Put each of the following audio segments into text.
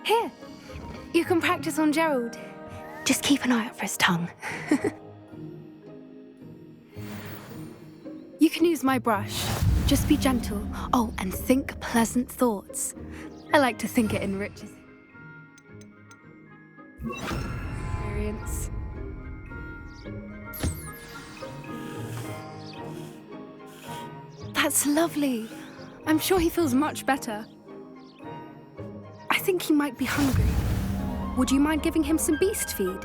Here, you can practice on Gerald. Just keep an eye out for his tongue. You can use my brush. Just be gentle. Oh, and think pleasant thoughts. I like to think it enriches experience. That's lovely. I'm sure he feels much better. I think he might be hungry. Would you mind giving him some beast feed?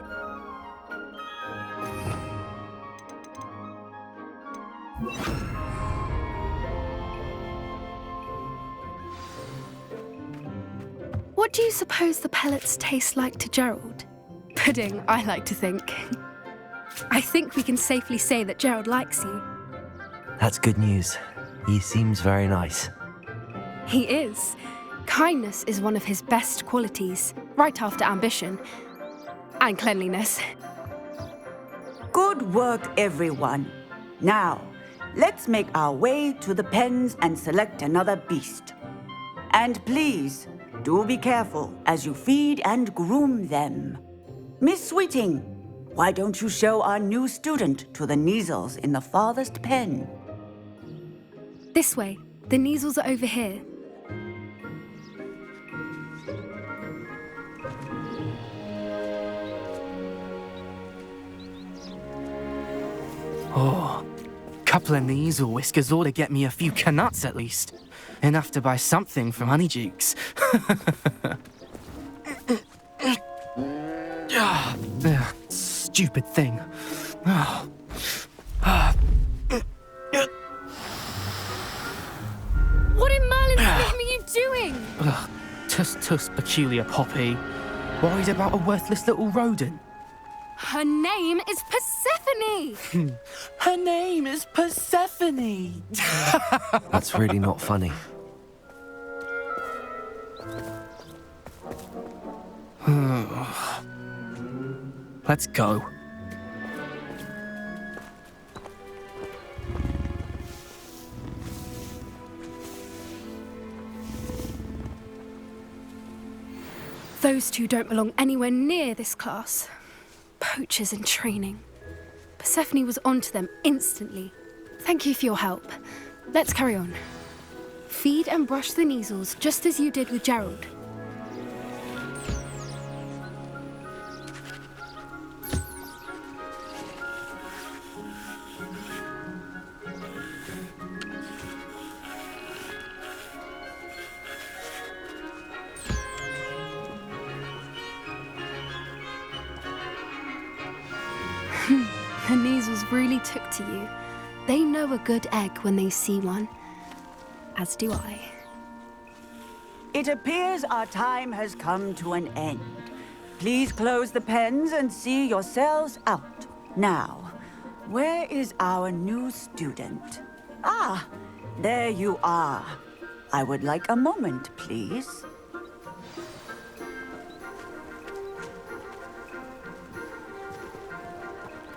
What do you suppose the pellets taste like to Gerald? Pudding, I like to think. I think we can safely say that Gerald likes you. That's good news. He seems very nice. He is. Kindness is one of his best qualities, right after ambition. And cleanliness. Good work, everyone. Now, let's make our way to the pens and select another beast. And please, do be careful as you feed and groom them. Miss Sweeting, why don't you show our new student to the Kneazles in the farthest pen? This way. The Kneazles are over here. Oh, couple of Kneazle whiskers ought to get me a few canuts at least. Enough to buy something from Honeydukes. Stupid thing. What in Merlin's name are you doing? Tuss, peculiar Poppy. Worried about a worthless little rodent? Her name is Persephone! Her name is Persephone! That's really not funny. Let's go. Those two don't belong anywhere near this class. Poachers in training. Persephone was onto them instantly. Thank you for your help. Let's carry on. Feed and brush the Kneazles just as you did with Gerald. The Kneazles really took to you. They know a good egg when they see one. As do I. It appears our time has come to an end. Please close the pens and see yourselves out. Now, where is our new student? Ah, there you are. I would like a moment, please.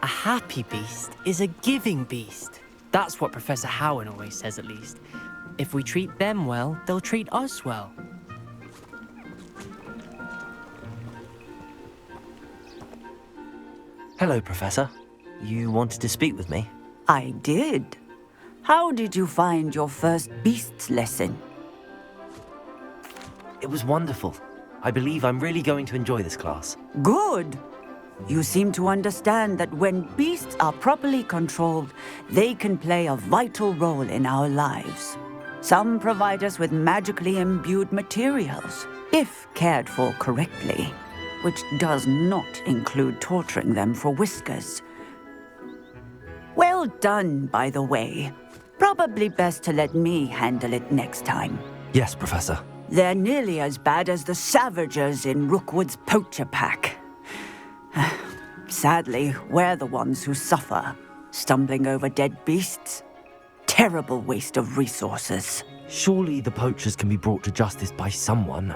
A happy beast is a giving beast. That's what Professor Howard always says, at least. If we treat them well, they'll treat us well. Hello, Professor. You wanted to speak with me? I did. How did you find your first beasts lesson? It was wonderful. I believe I'm really going to enjoy this class. Good. You seem to understand that when beasts are properly controlled, they can play a vital role in our lives. Some provide us with magically imbued materials, if cared for correctly, which does not include torturing them for whiskers. Well done, by the way. Probably best to let me handle it next time. Yes, Professor. They're nearly as bad as the Savagers in Rookwood's poacher pack. Sadly, we're the ones who suffer, stumbling over dead beasts. Terrible waste of resources. Surely the poachers can be brought to justice by someone.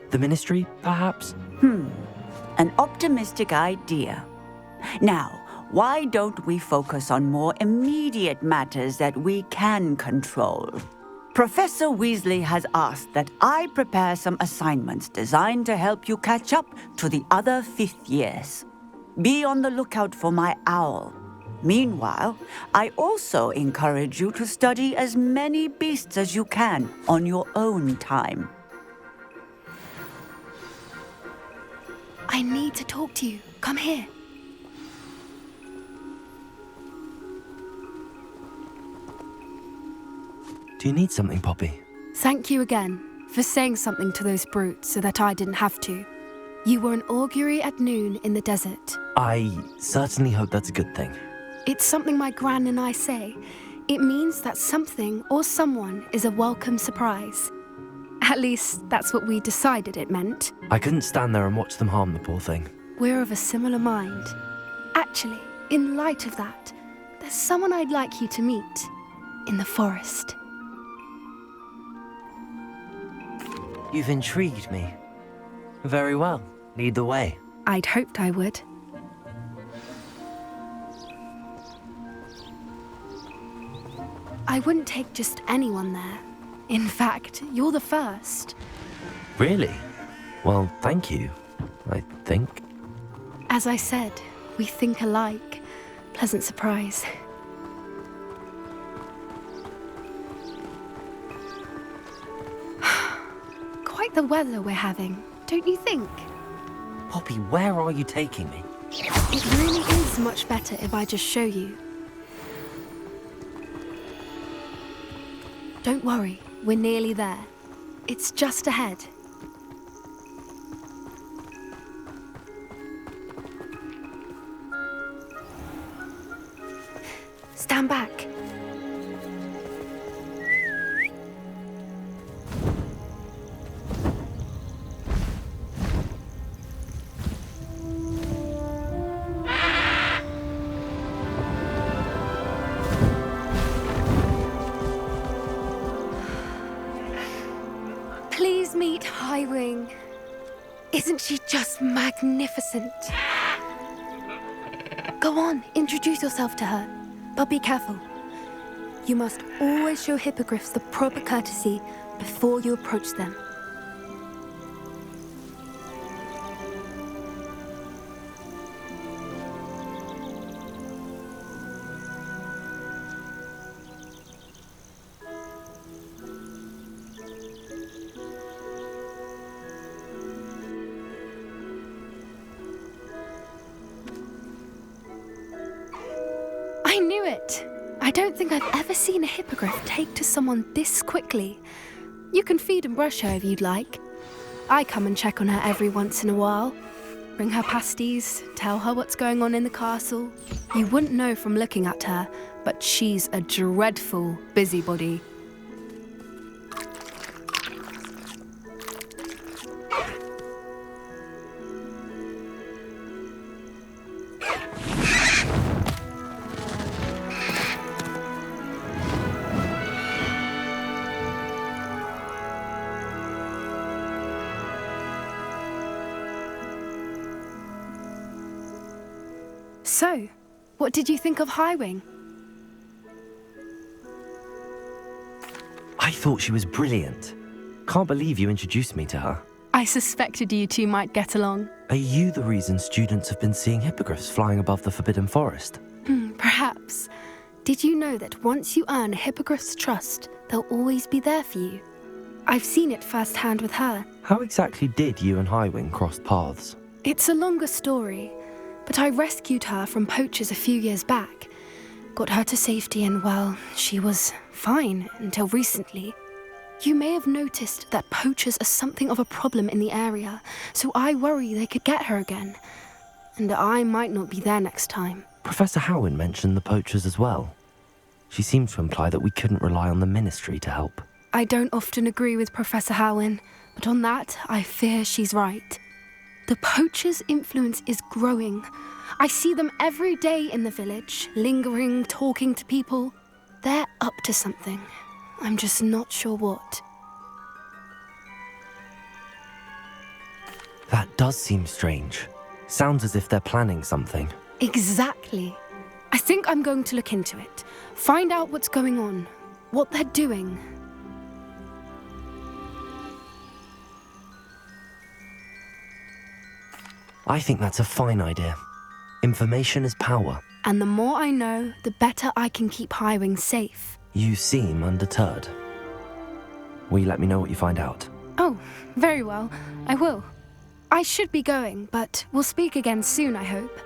The Ministry, perhaps? An optimistic idea. Now, why don't we focus on more immediate matters that we can control? Professor Weasley has asked that I prepare some assignments designed to help you catch up to the other fifth years. Be on the lookout for my owl. Meanwhile, I also encourage you to study as many beasts as you can on your own time. I need to talk to you. Come here. Do you need something, Poppy? Thank you again for saying something to those brutes so that I didn't have to. You were an augury at noon in the desert. I certainly hope that's a good thing. It's something my gran and I say. It means that something or someone is a welcome surprise. At least, that's what we decided it meant. I couldn't stand there and watch them harm the poor thing. We're of a similar mind. Actually, in light of that, there's someone I'd like you to meet in the forest. You've intrigued me. Very well. Lead the way. I'd hoped I would. I wouldn't take just anyone there. In fact, you're the first. Really? Well, thank you, I think. As I said, we think alike. Pleasant surprise. Quite the weather we're having, don't you think? Poppy, where are you taking me? It really is much better if I just show you. Don't worry, we're nearly there. It's just ahead. Stand back. Please meet Highwing. Isn't she just magnificent? Go on, introduce yourself to her. But be careful. You must always show hippogriffs the proper courtesy before you approach them. I knew it! I don't think I've ever seen a hippogriff take to someone this quickly. You can feed and brush her if you'd like. I come and check on her every once in a while. Bring her pasties, tell her what's going on in the castle. You wouldn't know from looking at her, but she's a dreadful busybody. So, what did you think of Highwing? I thought she was brilliant. Can't believe you introduced me to her. I suspected you two might get along. Are you the reason students have been seeing hippogriffs flying above the Forbidden Forest? Perhaps. Did you know that once you earn a hippogriff's trust, they'll always be there for you? I've seen it firsthand with her. How exactly did you and Highwing cross paths? It's a longer story, but I rescued her from poachers a few years back. Got her to safety and, well, she was fine until recently. You may have noticed that poachers are something of a problem in the area, so I worry they could get her again. And I might not be there next time. Professor Howin mentioned the poachers as well. She seemed to imply that we couldn't rely on the Ministry to help. I don't often agree with Professor Howin, but on that, I fear she's right. The poachers' influence is growing. I see them every day in the village, lingering, talking to people. They're up to something. I'm just not sure what. That does seem strange. Sounds as if they're planning something. Exactly. I think I'm going to look into it. Find out what's going on, what they're doing. I think that's a fine idea. Information is power. And the more I know, the better I can keep Highwing safe. You seem undeterred. Will you let me know what you find out? Oh, very well. I will. I should be going, but we'll speak again soon, I hope.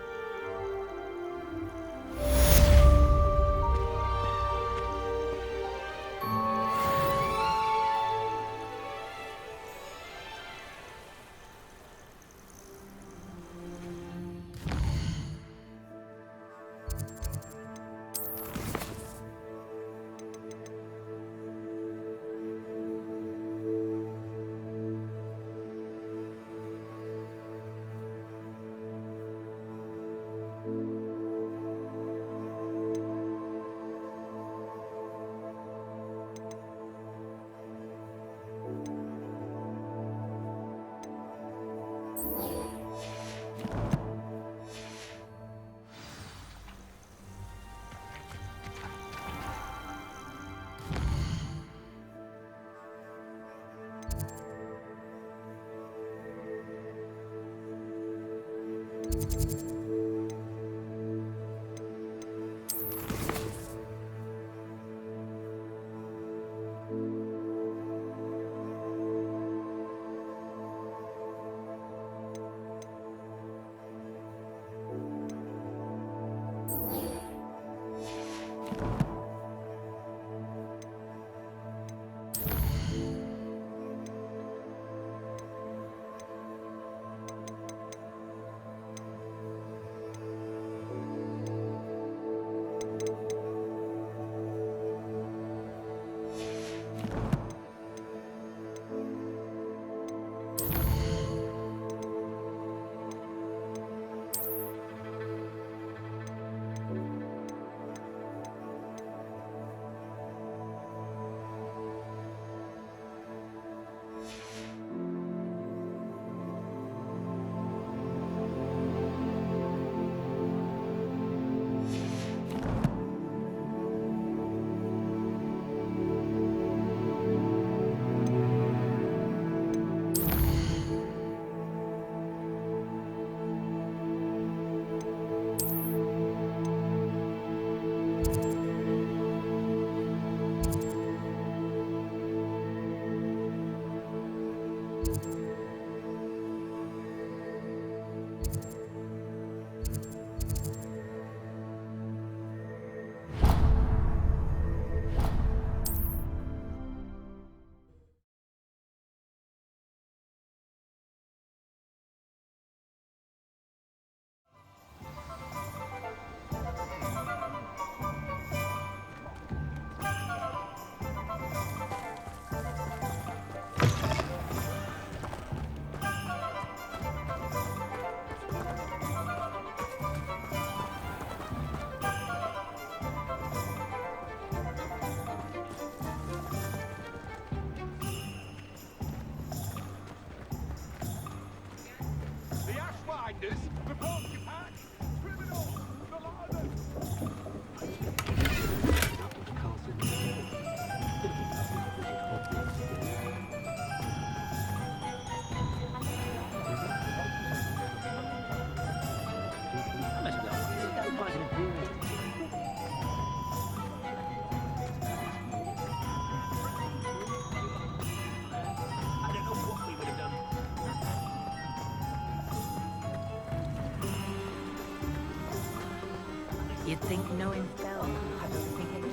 You'd think knowing fell. I don't think it.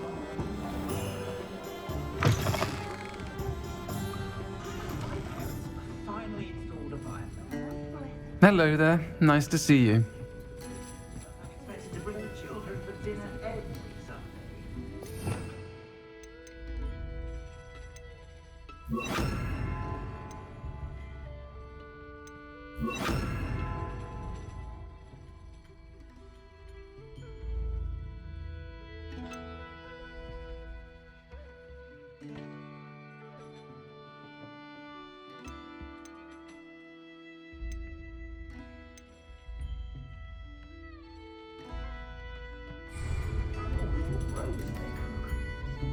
Finally installed a fire. Hello there. Nice to see you. Expected to bring the children for dinner every Sunday.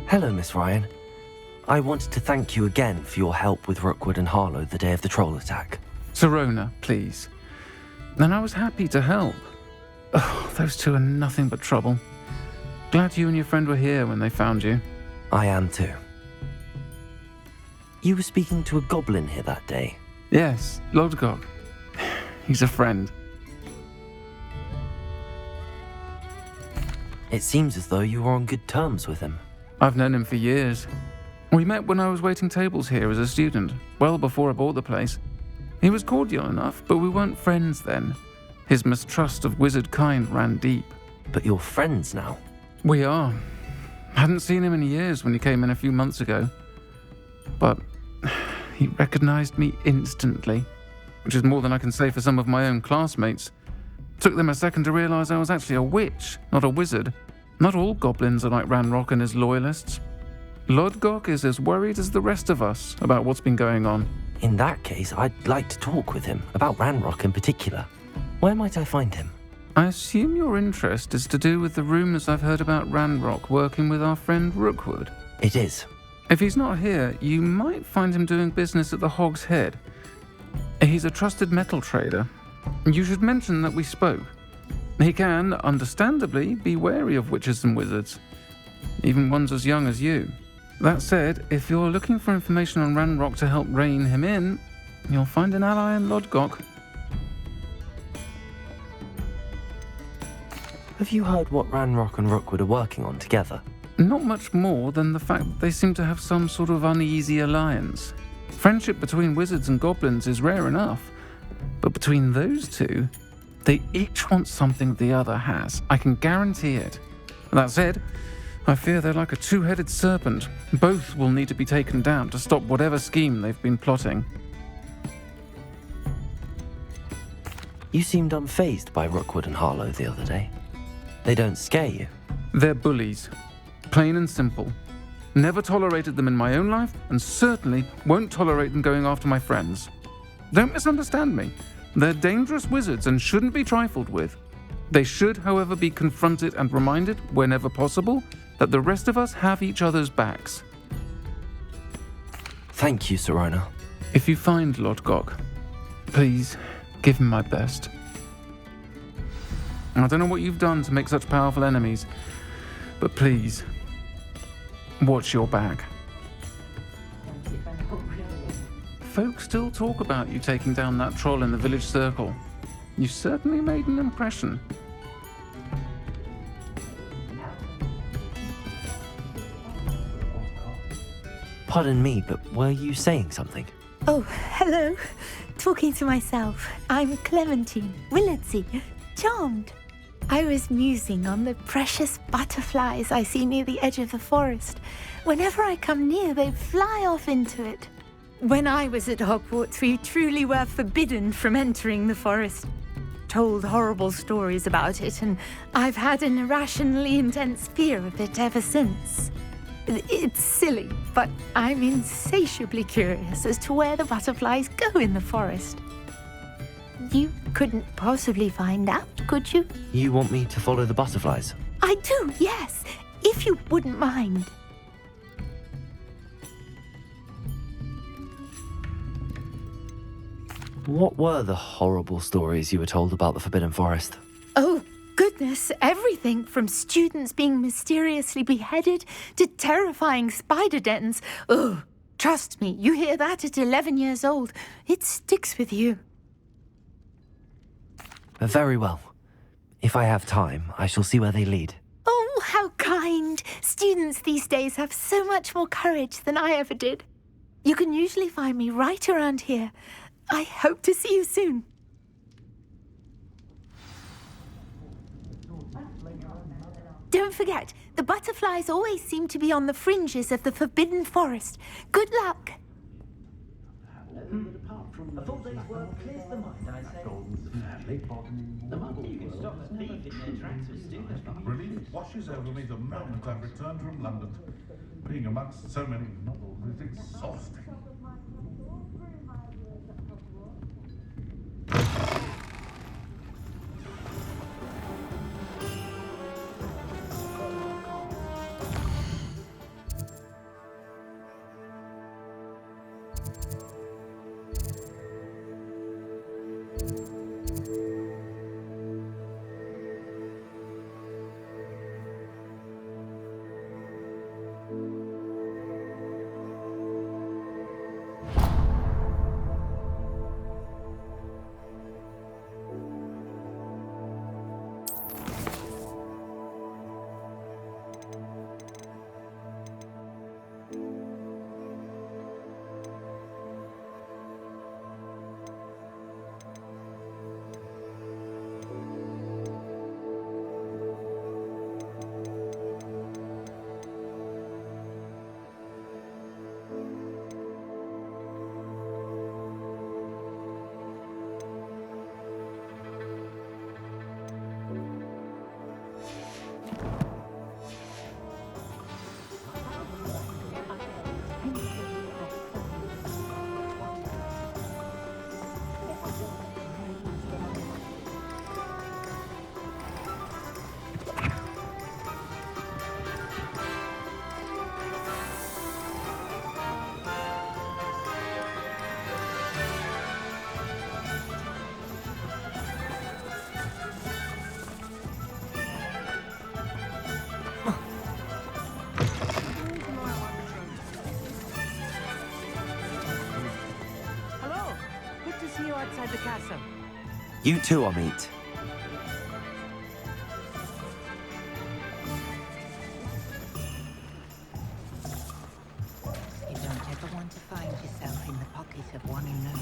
Hello, Miss Ryan. I wanted to thank you again for your help with Rookwood and Harlow the day of the troll attack. Sirona, please. and I was happy to help. Oh, those two are nothing but trouble. Glad you and your friend were here when they found you. I am too. You were speaking to a goblin here that day. Yes, Lodgok. He's a friend. It seems as though you were on good terms with him. I've known him for years. We met when I was waiting tables here as a student, well before I bought the place. He was cordial enough, but we weren't friends then. His mistrust of wizard kind ran deep. But you're friends now. We are. Hadn't seen him in years when he came in a few months ago. But he recognized me instantly, which is more than I can say for some of my own classmates. Took them a second to realize I was actually a witch, not a wizard. Not all goblins are like Ranrock and his loyalists. Lodgok is as worried as the rest of us about what's been going on. In that case, I'd like to talk with him, about Ranrock in particular. Where might I find him? I assume your interest is to do with the rumors I've heard about Ranrock working with our friend Rookwood. It is. If he's not here, you might find him doing business at the Hog's Head. He's a trusted metal trader. You should mention that we spoke. He can, understandably, be wary of witches and wizards, even ones as young as you. That said, if you're looking for information on Ranrock to help rein him in, you'll find an ally in Lodgok. Have you heard what Ranrock and Rookwood are working on together? Not much more than the fact that they seem to have some sort of uneasy alliance. Friendship between wizards and goblins is rare enough, but between those two, they each want something the other has. I can guarantee it. That said, I fear they're like a two-headed serpent. Both will need to be taken down to stop whatever scheme they've been plotting. You seemed unfazed by Rookwood and Harlow the other day. They don't scare you. They're bullies. Plain and simple. Never tolerated them in my own life, and certainly won't tolerate them going after my friends. Don't misunderstand me. They're dangerous wizards and shouldn't be trifled with. They should, however, be confronted and reminded, whenever possible, that the rest of us have each other's backs. Thank you, Serona. If you find Lodgok, please give him my best. I don't know what you've done to make such powerful enemies, but please, watch your back. Folks still talk about you taking down that troll in the village circle. You certainly made an impression. Pardon me, but were you saying something? Oh, hello. Talking to myself. I'm Clementine Willardsey. Charmed. I was musing on the precious butterflies I see near the edge of the forest. Whenever I come near, they fly off into it. When I was at Hogwarts, we truly were forbidden from entering the forest. Told horrible stories about it, and I've had an irrationally intense fear of it ever since. It's silly, but I'm insatiably curious as to where the butterflies go in the forest. You couldn't possibly find out, could you? You want me to follow the butterflies? I do, yes, if you wouldn't mind. What were the horrible stories you were told about the Forbidden Forest? Oh, goodness, everything from students being mysteriously beheaded to terrifying spider dens. Oh, trust me, you hear that at 11 years old. It sticks with you. Very well. If I have time, I shall see where they lead. Oh, how kind. Students these days have so much more courage than I ever did. You can usually find me right around here. I hope to see you soon. Don't forget, the butterflies always seem to be on the fringes of the Forbidden Forest. Good luck. A full day's work clears the mind, I say. The moment you can stop speed in their tracks as soon as you Relief washes over me the moment I've returned from London. Being amongst so many novels is exhausting. see you outside the castle. You too, Amit. You don't ever want to find yourself in the pocket of one who knows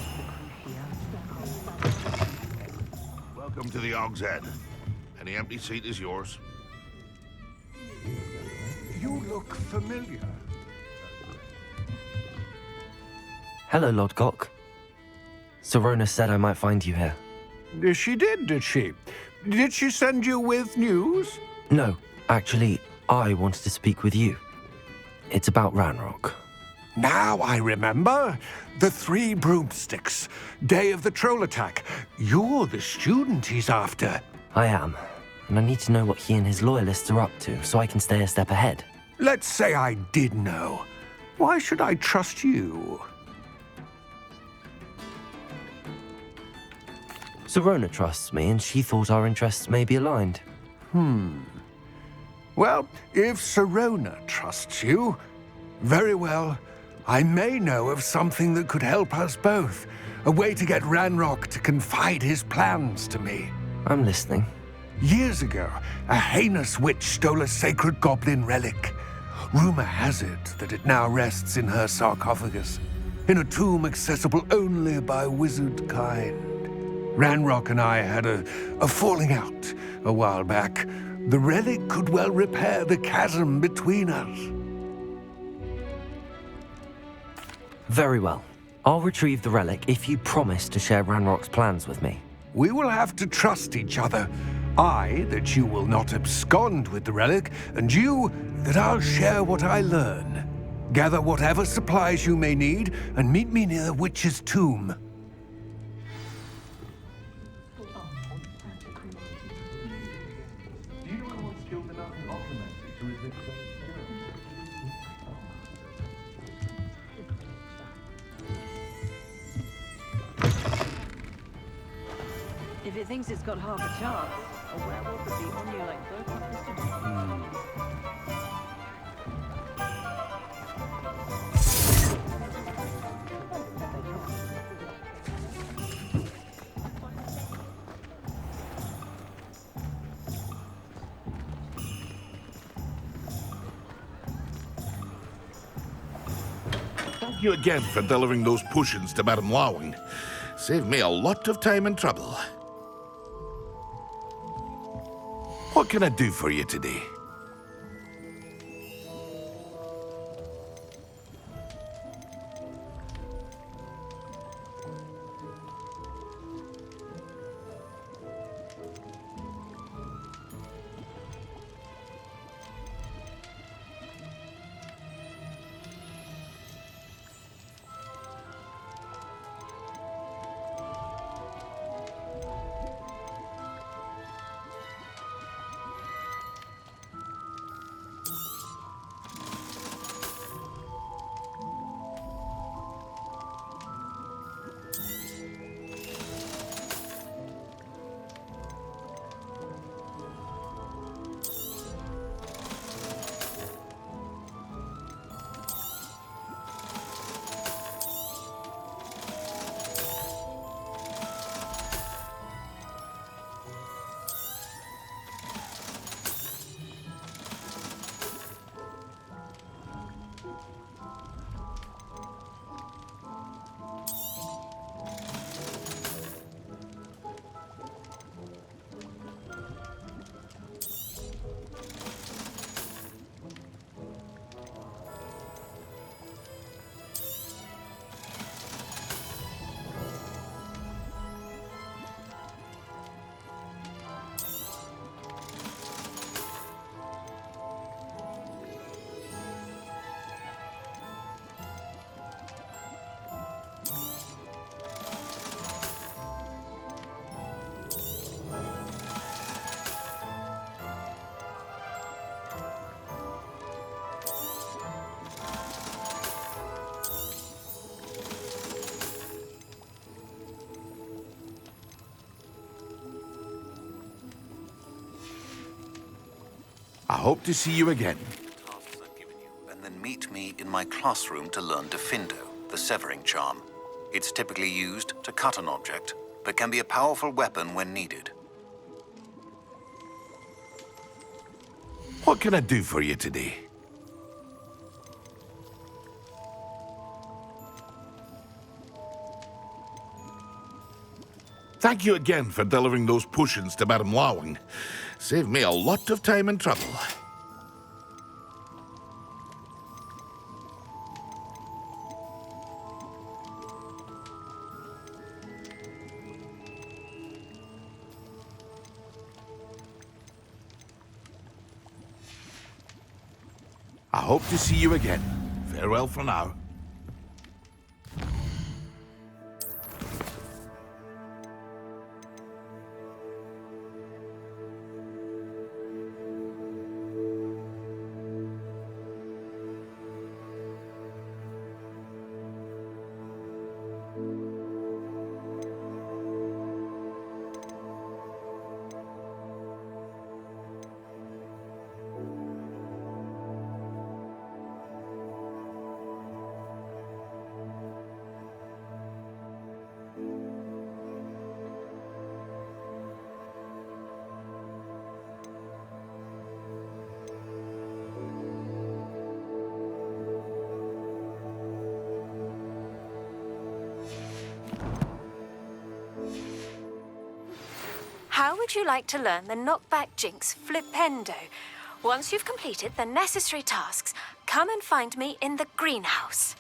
the crucial. Welcome to the Og's Head. Any empty seat is yours. You look familiar. Hello, Lodgok. Sorona said I might find you here. She did she? Did she send you with news? No, actually, I wanted to speak with you. It's about Ranrock. Now I remember. The 3 broomsticks. Day of the troll attack. You're the student he's after. I am, and I need to know what he and his loyalists are up to so I can stay a step ahead. Let's say I did know. Why should I trust you? Sorona trusts me, and she thought our interests may be aligned. Well, if Sorona trusts you, very well. I may know of something that could help us both. A way to get Ranrock to confide his plans to me. I'm listening. Years ago, a heinous witch stole a sacred goblin relic. Rumor has it that it now rests in her sarcophagus, in a tomb accessible only by wizard kind. Ranrock and I had a falling out a while back. The relic could well repair the chasm between us. Very well. I'll retrieve the relic if you promise to share Ranrock's plans with me. We will have to trust each other. I, that you will not abscond with the relic, and you, that I'll share what I learn. Gather whatever supplies you may need, and meet me near the witch's tomb. Do you know anyone skilled enough in occlumency to resist If it thinks it's got half a chance, a werewolf would be on you like both of us. Thank you again for delivering those potions to Madame Lawing. Saved me a lot of time and trouble. What can I do for you today? I hope to see you again. Tasks I've given you, and then meet me in my classroom to learn Defindo, the severing charm. It's typically used to cut an object, but can be a powerful weapon when needed. What can I do for you today? Thank you again for delivering those potions to Madame Lawing. Saved me a lot of time and trouble. I hope to see you again. Farewell for now. How would you like to learn the knockback jinx flipendo? Once you've completed the necessary tasks, come and find me in the greenhouse.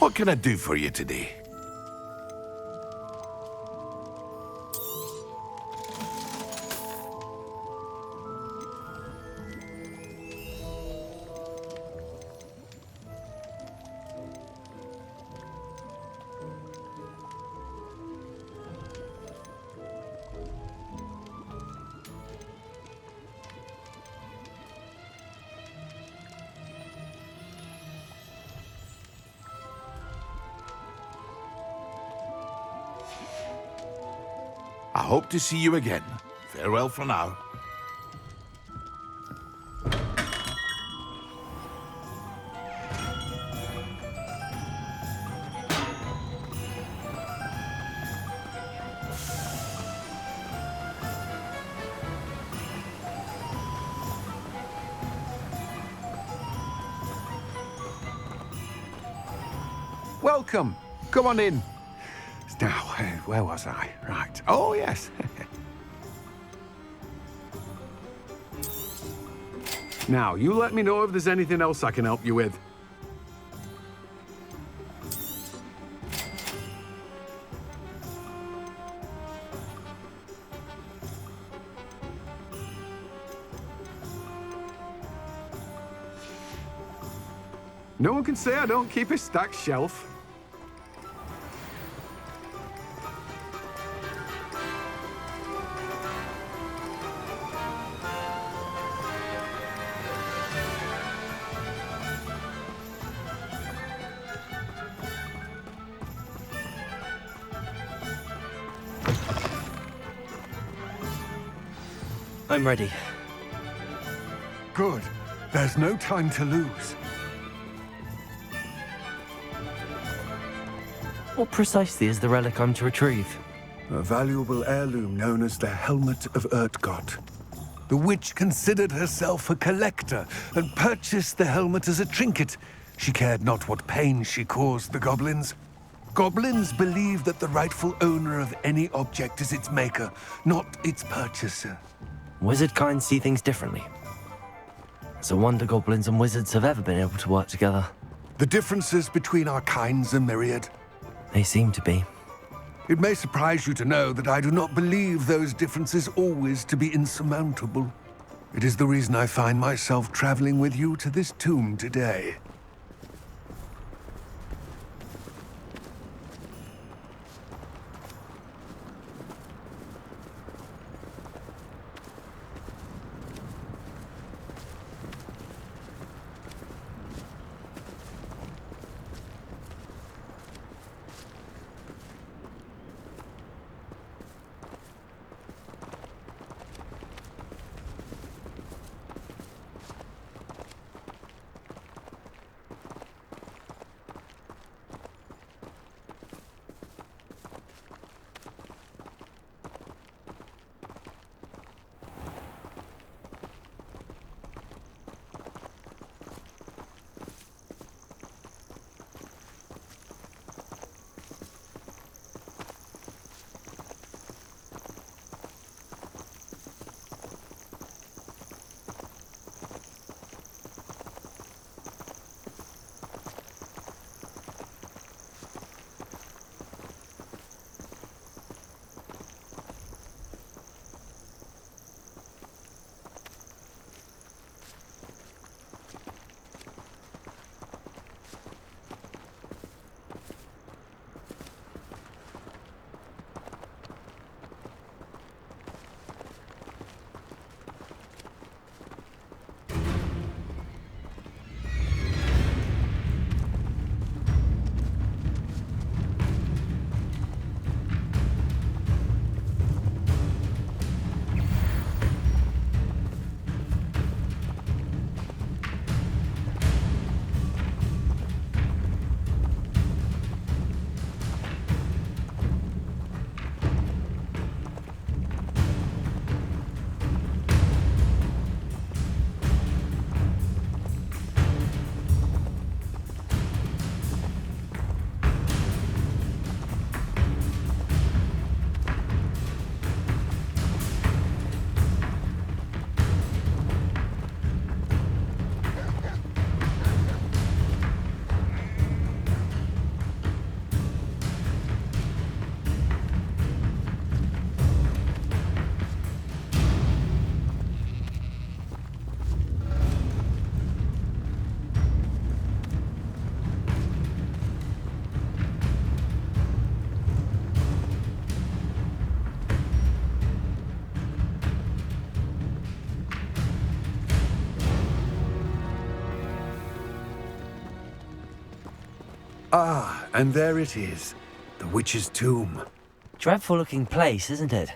What can I do for you today? I hope to see you again. Farewell for now. Welcome. Come on in. Now, where was I? Right. Oh, yes. Now, you let me know if there's anything else I can help you with. No one can say I don't keep a stacked shelf. I'm ready. Good. There's no time to lose. What precisely is the relic I'm to retrieve? A valuable heirloom known as the Helmet of Urtkot. The witch considered herself a collector and purchased the helmet as a trinket. She cared not what pain she caused the goblins. Goblins believe that the rightful owner of any object is its maker, not its purchaser. Wizard kind see things differently. It's a wonder goblins and wizards have ever been able to work together. The differences between our kinds are myriad. They seem to be. It may surprise you to know that I do not believe those differences always to be insurmountable. It is the reason I find myself traveling with you to this tomb today. Ah, and there it is. The witch's tomb. Dreadful looking place, isn't it?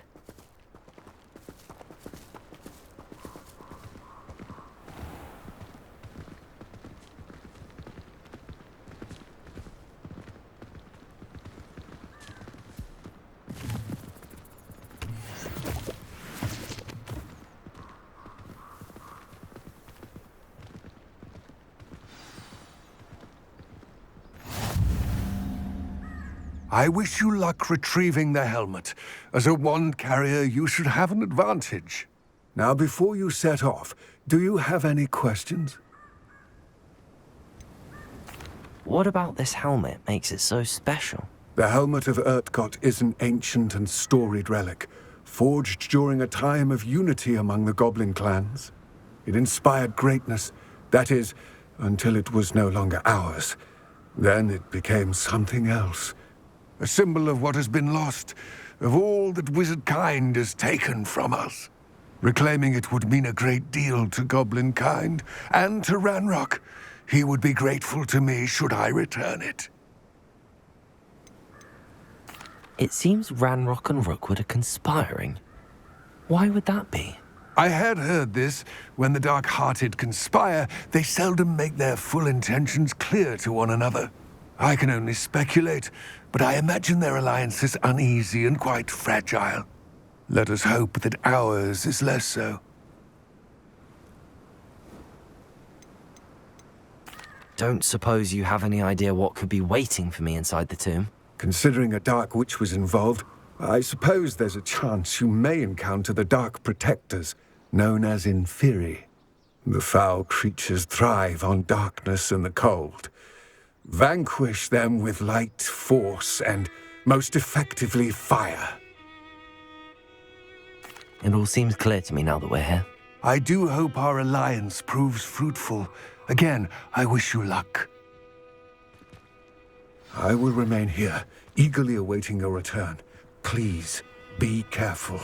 I wish you luck retrieving the helmet. As a wand carrier, you should have an advantage. Now, before you set off, do you have any questions? What about this helmet makes it so special? The Helmet of Urtkot is an ancient and storied relic, forged during a time of unity among the goblin clans. It inspired greatness, that is, until it was no longer ours. Then it became something else. A symbol of what has been lost, of all that wizard kind has taken from us. Reclaiming it would mean a great deal to goblin kind, and to Ranrock. He would be grateful to me should I return it. It seems Ranrock and Rookwood are conspiring. Why would that be? I had heard this. When the dark-hearted conspire, they seldom make their full intentions clear to one another. I can only speculate, but I imagine their alliance is uneasy and quite fragile. Let us hope that ours is less so. Don't suppose you have any idea what could be waiting for me inside the tomb? Considering a Dark Witch was involved, I suppose there's a chance you may encounter the Dark Protectors, known as Inferi. The foul creatures thrive on darkness and the cold. Vanquish them with light, force, and, most effectively, fire. It all seems clear to me now that we're here. I do hope our alliance proves fruitful. Again, I wish you luck. I will remain here, eagerly awaiting your return. Please, be careful.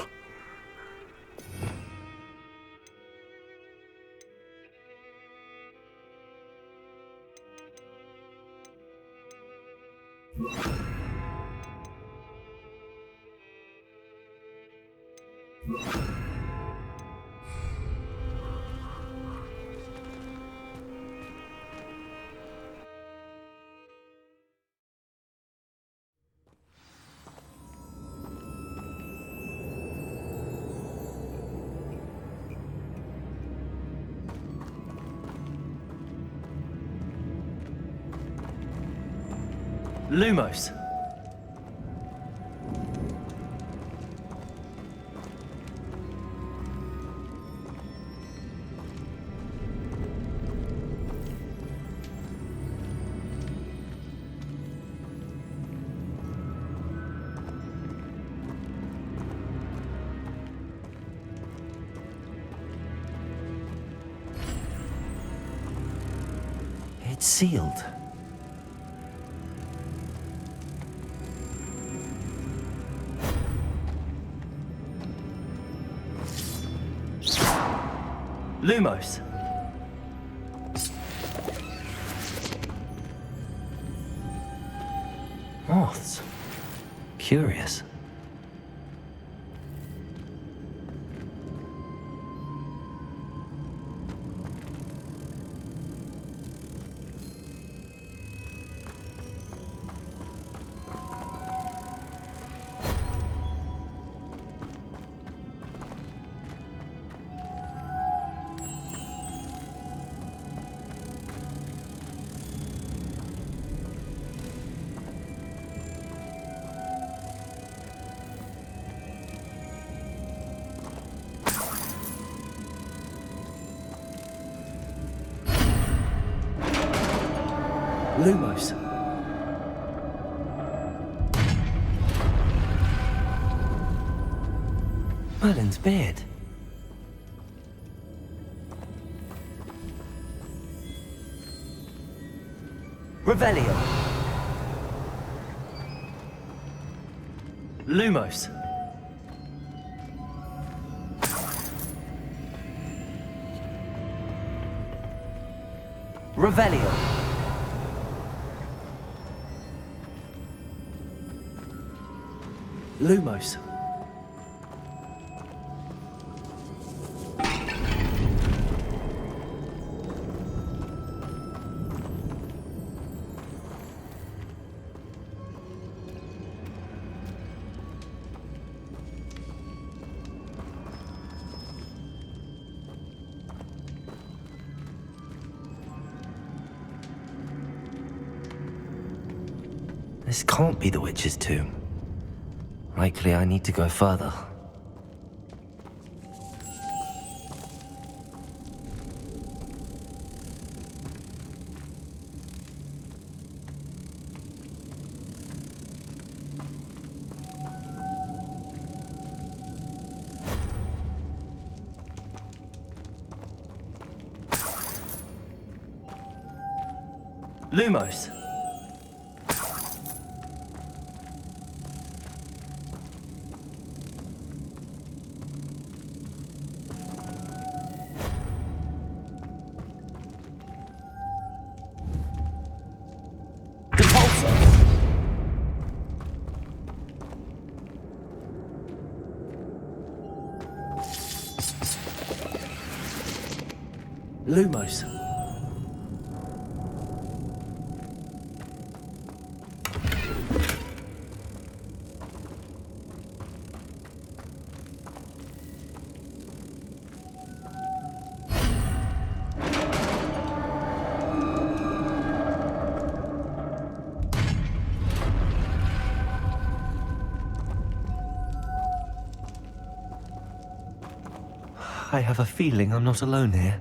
Lumos! It's sealed. Lumos! Moths. Curious. Lumos. Merlin's beard. Revelio. Lumos. Revelio. Lumos. This can't be the witch's tomb. Likely I need to go further. Lumos. Lumos. I have a feeling I'm not alone here.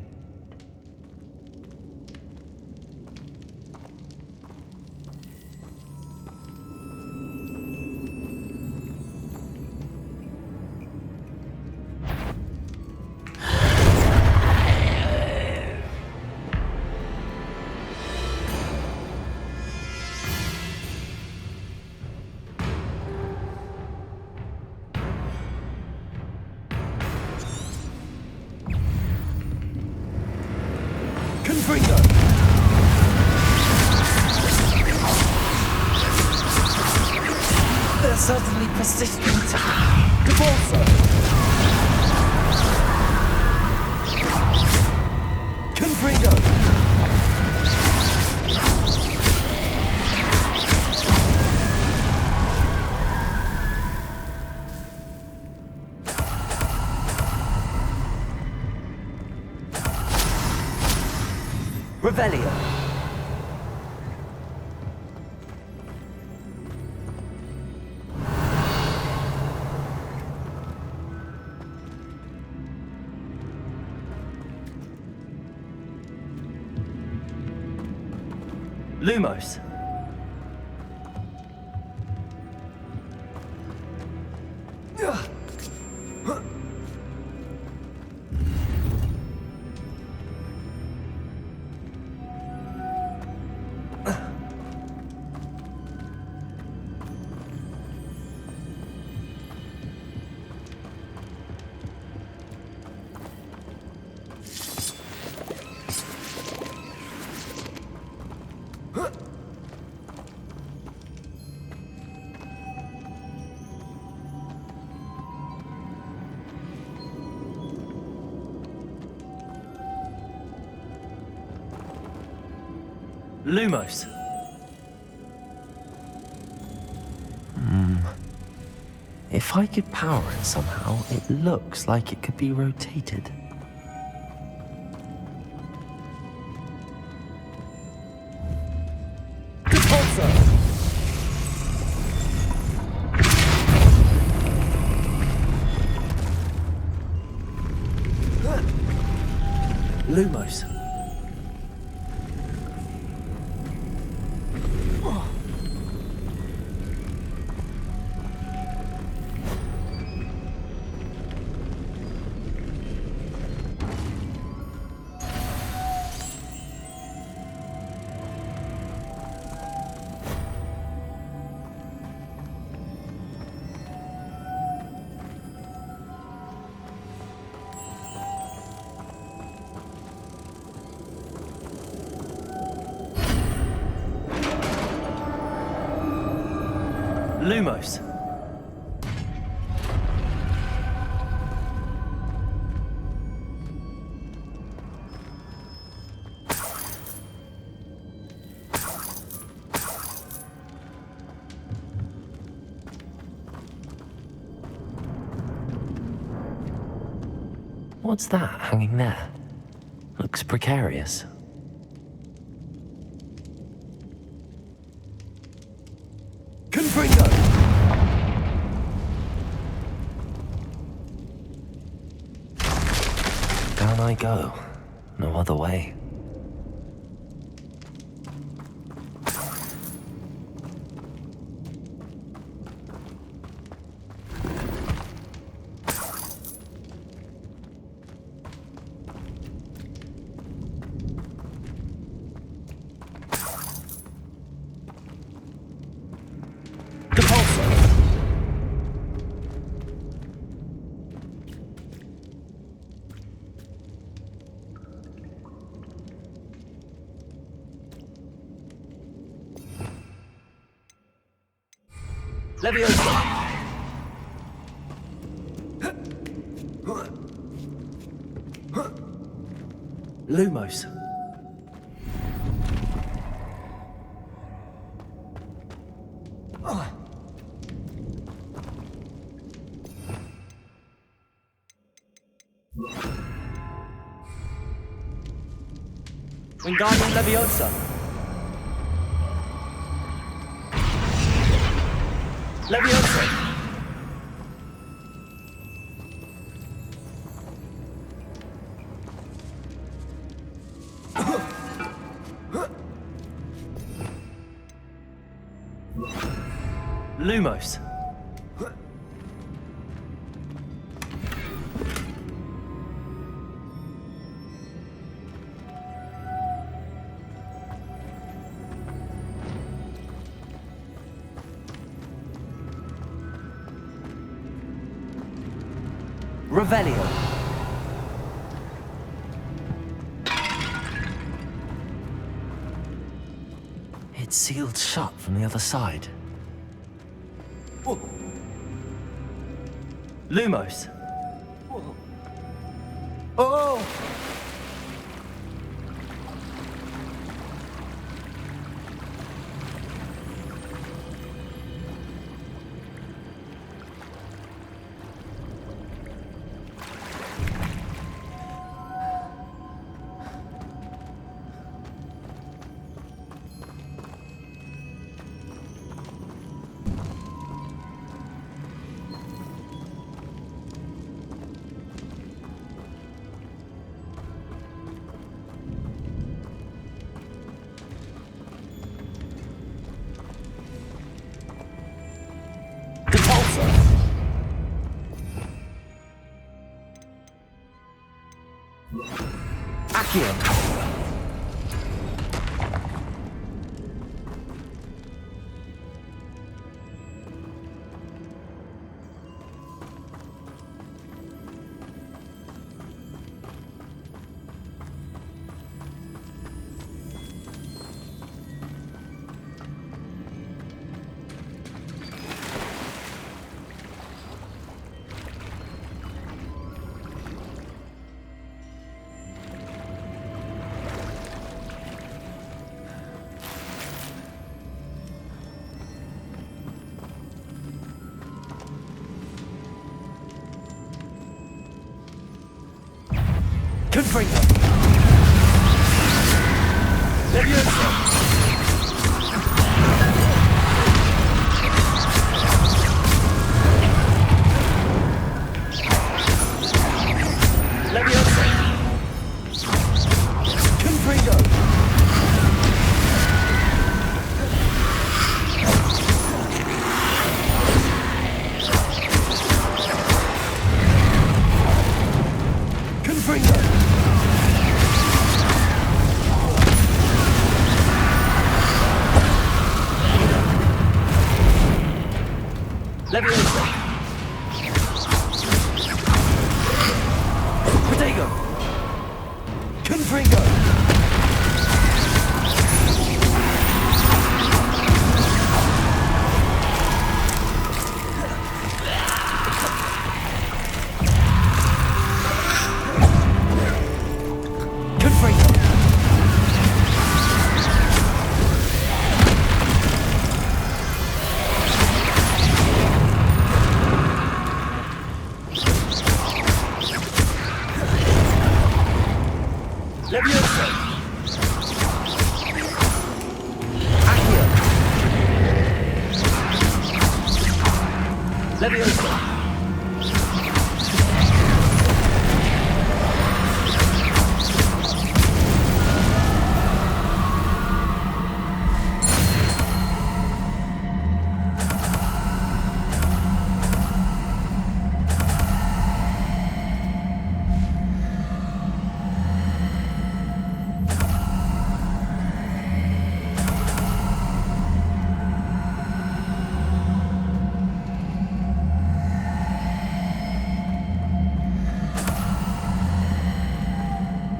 They're certainly persistent. Divorcer. Confringo. Revelio. Lumos. Lumos. If I could power it somehow, it looks like it could be rotated. Lumos. Lumos. What's that hanging there? Looks precarious. Confringo! Down I go. No other way. Leviosa! Lumos. Wingardium Leviosa. Leviosa. Lumos. Revelio. It's sealed shut from the other side. Lumos. Oh! Accio. Confringo. Leviosa. Leviosa. Confringo. Confringo. Leviosa. Protego. Confringo. Confringo. Leviosa. Accio. Leviosa.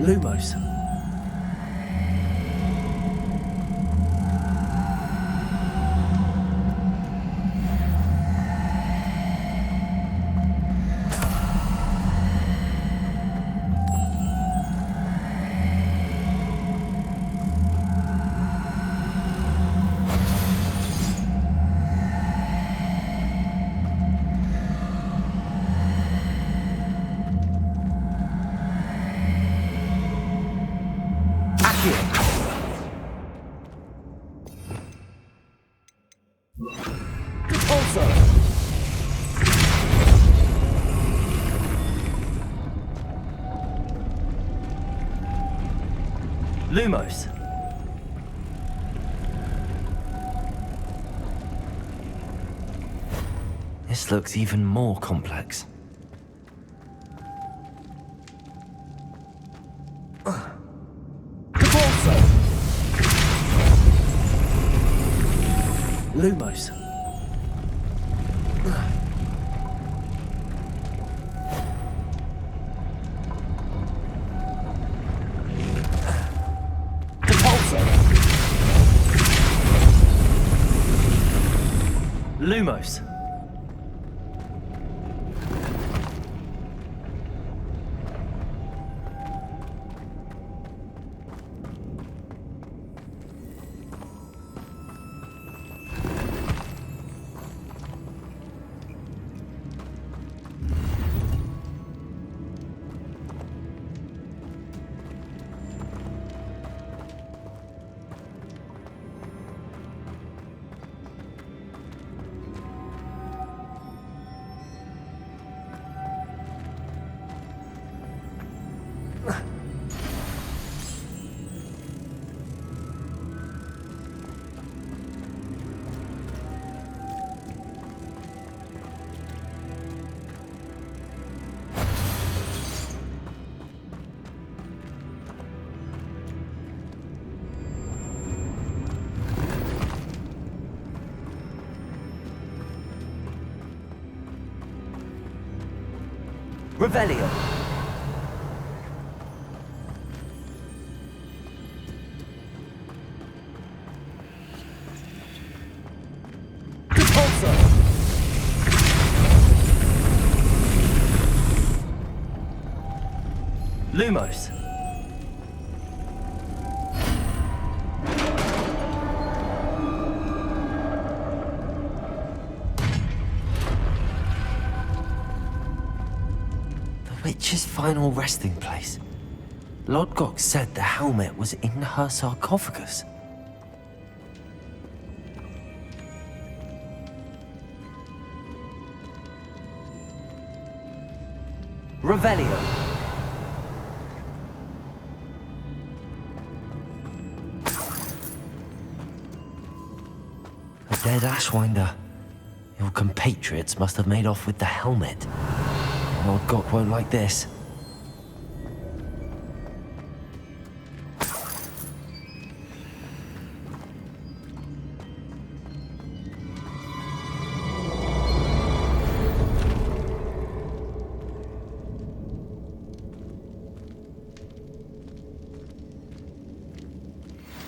Lumos. Lumos. This looks even more complex. Lumos. Lumos. Revelio. Lumos. The witch's final resting place. Lodgok said the helmet was in her sarcophagus. Revelio. A dead Ashwinder. Your compatriots must have made off with the helmet. Lodgok won't like this.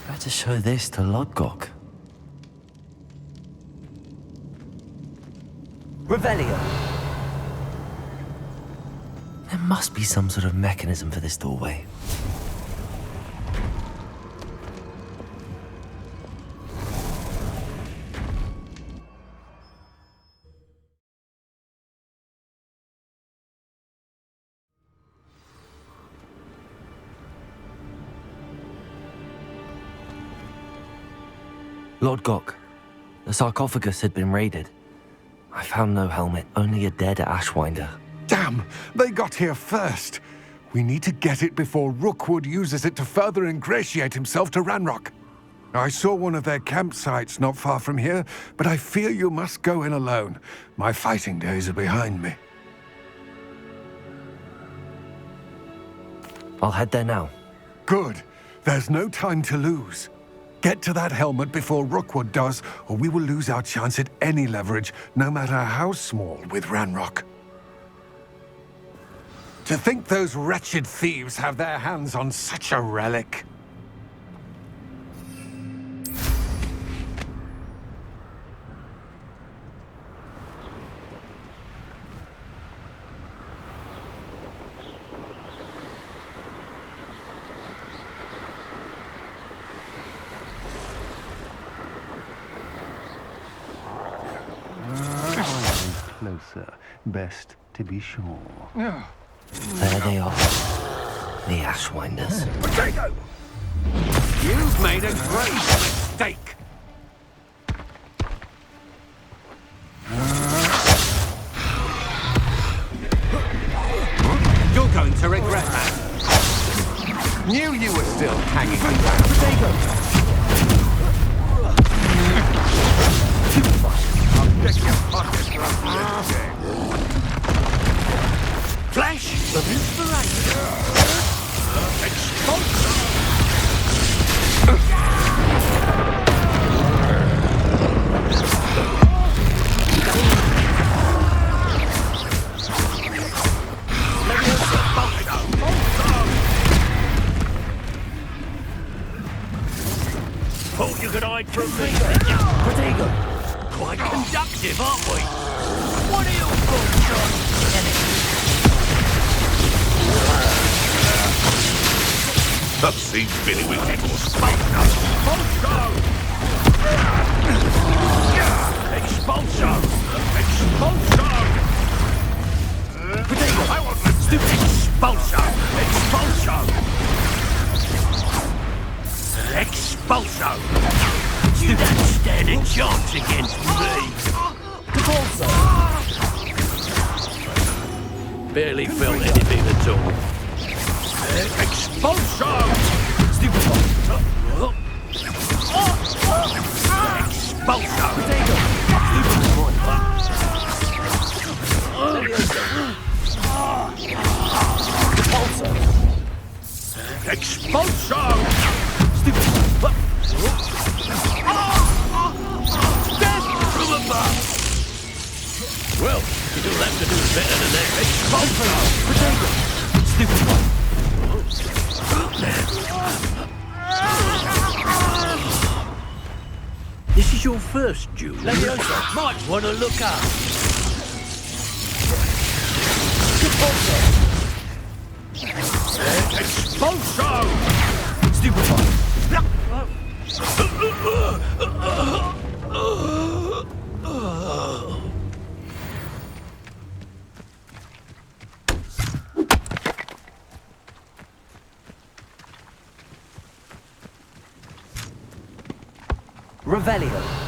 Better show this to Lodgok. Revelio. There must be some sort of mechanism for this doorway. Lodgok, the sarcophagus had been raided. I found no helmet, only a dead Ashwinder. Damn! They got here first. We need to get it before Rookwood uses it to further ingratiate himself to Ranrock. I saw one of their campsites not far from here, but I fear you must go in alone. My fighting days are behind me. I'll head there now. Good. There's no time to lose. Get to that helmet before Rookwood does, or we will lose our chance at any leverage, no matter how small, with Ranrock. To think those wretched thieves have their hands on such a relic. Closer. Best to be sure. There they are. The Ashwinders. Potato! You've made a great mistake! You were still hanging around. I'll get your pockets from the Flash of inspiration. Expulsion. Thought you could hide from me, did you? Protego. Quite conductive, aren't we? What are your thoughts on That seems Billy with little Expulso! Expulso! Protego! I want to stupid expulso! Expulso! Expulso! You don't stand a chance against me! Expulso! Barely felt anything at all. Expulso! Stupid Expulso! Protego! Expulso! Expulso! Stupid! Death from above! Well, you'll have to do better than that. Expulso! Protego! Stupid one! This is your first duel. Leviosa, might want to look up. Expulso! Stupefy! Revelio.